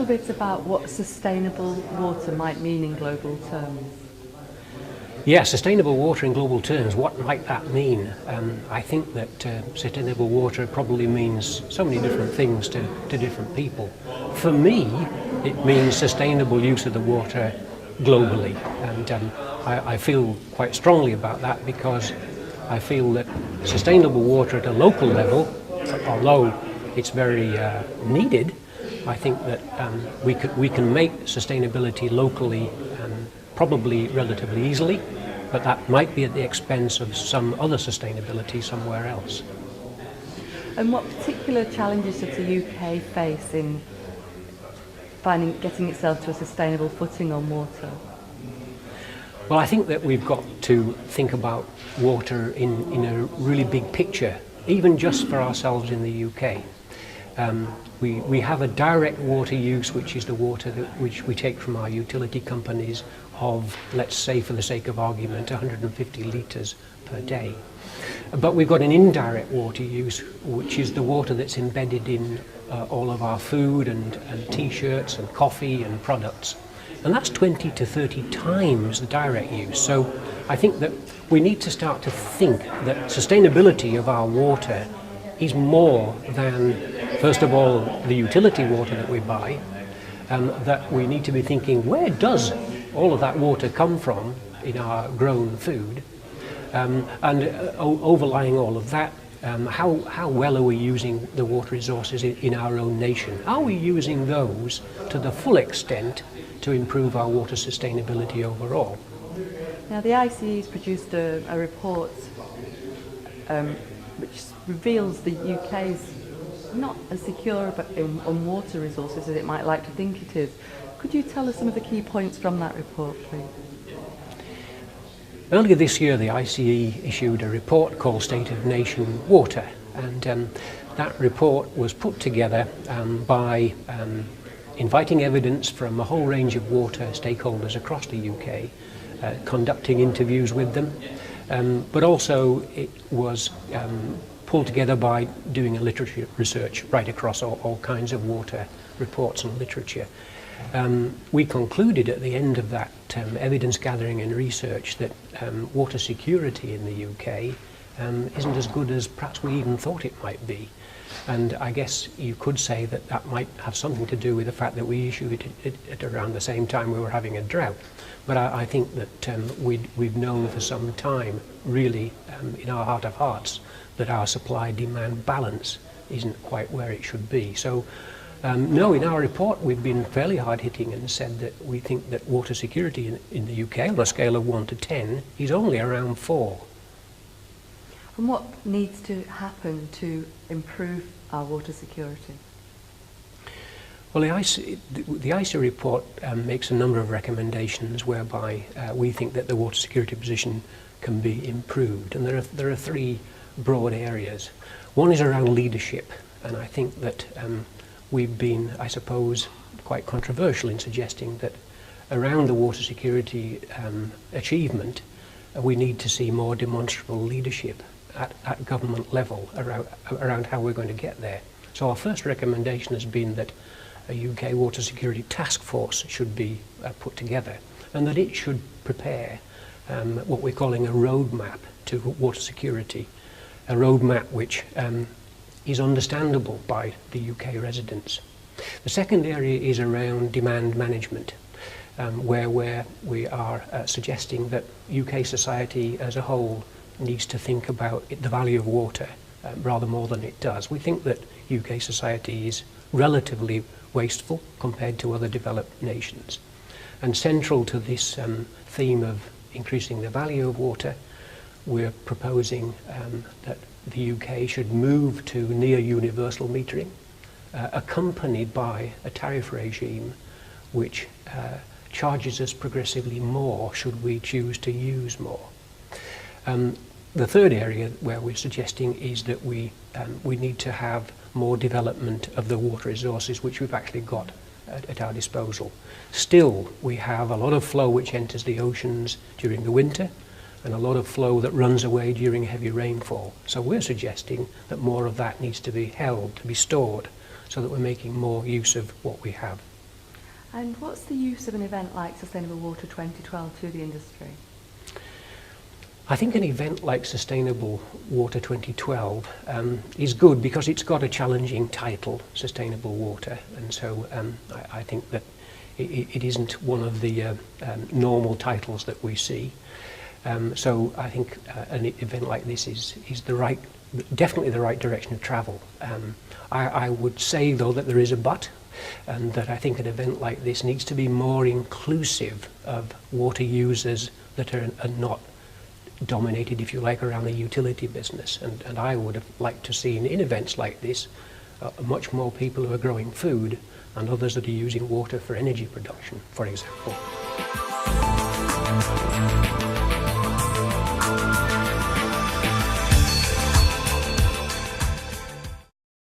little bit about what sustainable water might mean in global terms? Yeah, sustainable water in global terms, what might that mean? I think that sustainable water probably means so many different things to different people. For me, it means sustainable use of the water globally, and I feel quite strongly about that because I feel that sustainable water at a local level, although it's very needed, I think that we can make sustainability locally probably relatively easily, but that might be at the expense of some other sustainability somewhere else. And what particular challenges does the UK face in getting itself to a sustainable footing on water? Well, I think that we've got to think about water in a really big picture, even just for ourselves in the UK. We have a direct water use, which is the water which we take from our utility companies of, let's say for the sake of argument, 150 litres per day. But we've got an indirect water use, which is the water that's embedded in all of our food and t-shirts and coffee and products. And that's 20 to 30 times the direct use. So I think that we need to start to think that sustainability of our water is more than, first of all, the utility water that we buy, that we need to be thinking, where does all of that water come from in our grown food? Overlying all of that, how well are we using the water resources in our own nation? Are we using those to the full extent to improve our water sustainability overall? Now, the ICE has produced a report which reveals the UK's not as secure on water resources as it might like to think it is. Could you tell us some of the key points from that report, please? Earlier this year, the ICE issued a report called State of Nation Water, and that report was put together by inviting evidence from a whole range of water stakeholders across the UK, conducting interviews with them, but also it was pulled together by doing a literature research right across all kinds of water reports and literature. We concluded at the end of that evidence gathering and research that water security in the UK isn't as good as perhaps we even thought it might be. And I guess you could say that that might have something to do with the fact that we issued it at around the same time we were having a drought. But I think that we've known for some time, really, in our heart of hearts, that our supply-demand balance isn't quite where it should be. So, no, in our report we've been fairly hard-hitting and said that we think that water security in the UK, on a scale of 1 to 10, is only around 4. And what needs to happen to improve our water security? Well, the ICE report makes a number of recommendations whereby we think that the water security position can be improved, and there are 3 broad areas. One is around leadership, and I think that we've been, I suppose, quite controversial in suggesting that around the water security achievement, we need to see more demonstrable leadership at government level around how we're going to get there. So our first recommendation has been that a UK water security task force should be put together, and that it should prepare what we're calling a roadmap to water security, a roadmap which is understandable by the UK residents. The second area is around demand management, where we are suggesting that UK society as a whole needs to think about the value of water rather more than it does. We think that UK society is relatively wasteful compared to other developed nations. And central to this theme of increasing the value of water, we're proposing that the UK should move to near universal metering, accompanied by a tariff regime which charges us progressively more should we choose to use more. The third area where we're suggesting is that we need to have more development of the water resources which we've actually got at our disposal. Still, we have a lot of flow which enters the oceans during the winter, and a lot of flow that runs away during heavy rainfall. So we're suggesting that more of that needs to be held, to be stored, so that we're making more use of what we have. And what's the use of an event like Sustainable Water 2012 to the industry? I think an event like Sustainable Water 2012 is good because it's got a challenging title, Sustainable Water, and so I think that it isn't one of the normal titles that we see. So I think an event like this is definitely the right direction of travel. I would say though that there is a but, and that I think an event like this needs to be more inclusive of water users that are not dominated, if you like, around the utility business. And I would have liked to see in events like this much more people who are growing food and others that are using water for energy production, for example.